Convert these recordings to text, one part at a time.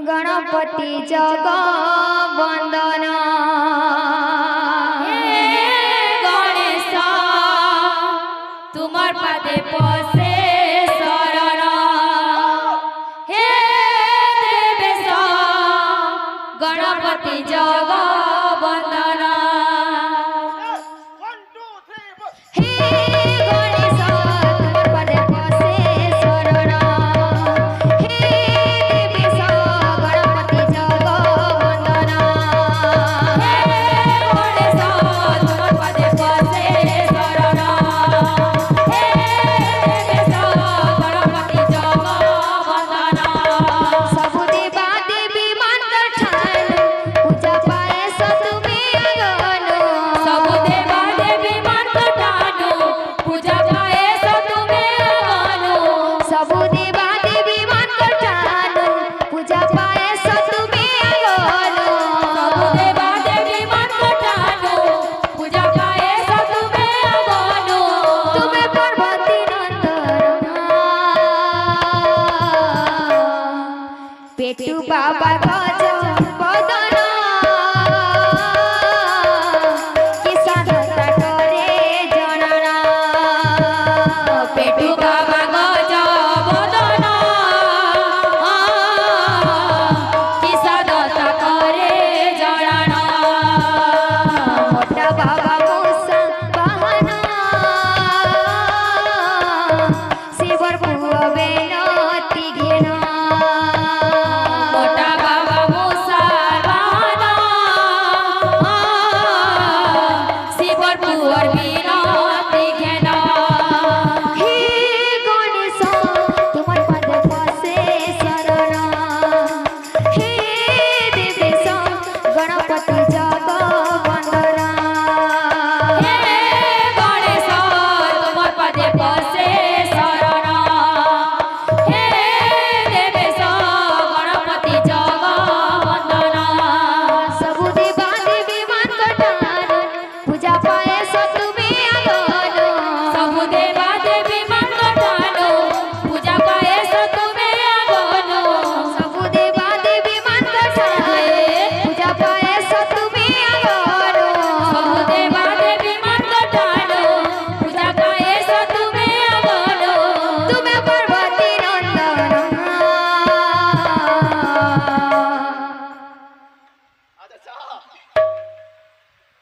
गणपति जगवंदन गणेश तुमार पादे पसे शरण हे देवेश गणपति जगवंदन पेटू बाबा गज बदन किसान करे जनना पेटू बाबा गज बदन किसान करे जनना मोटा बाबा मूसा बहन शिवर पुआ बेनती घेना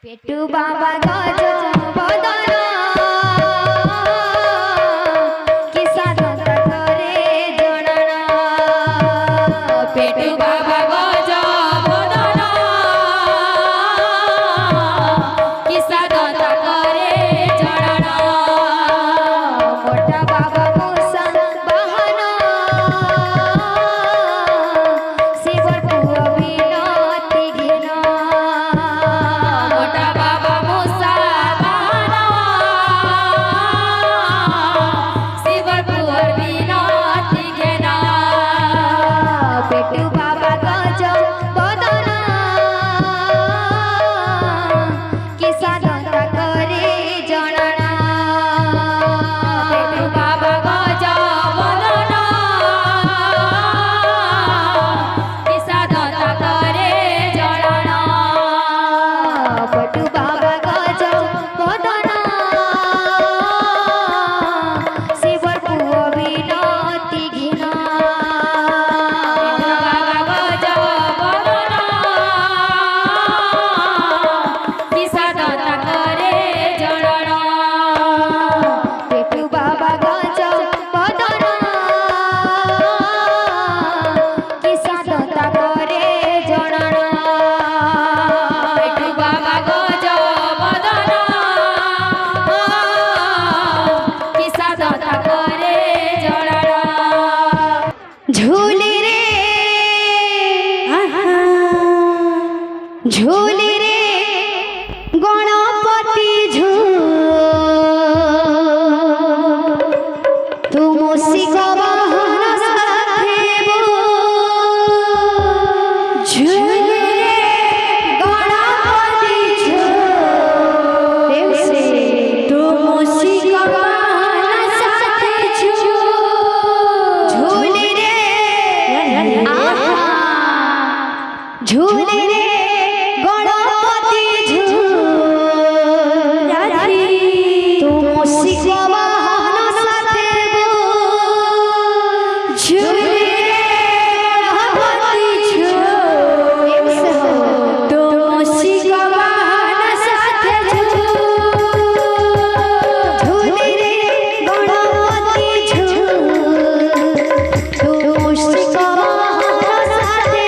पेटू बाबा गज बदन किसान करे जनना पेटू बाबा गज बदन किसान करे जनना मोटा बाबा मूसा बहन शिवर पुआ बिनती घेना पेटू बाबा गज बदन किसान करे जनना पेटू बाबा गज बदन किसान करे जनना पेटू बाबा गज बदन शिवर पुआ बिनती घेना पेटू बाबा गज बदन किसान करे जनना पेटू बाबा गज बदन किसान करे जनना झूली रे झूली रे गणपति तुम शिकवाहन साथे झूली रे गणपति तुम शिकवाहन साथे झूली रे आहा ঝুলে রে গণপতি ঝুল রাধি তুমসি গবাহন সাথে ঝুলে রে গণপতি ঝুল তুমসি গবাহন সাথে ঝুলে রে গণপতি ঝুল তুমসি গবাহন সাথে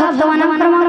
भक्तवानां परमं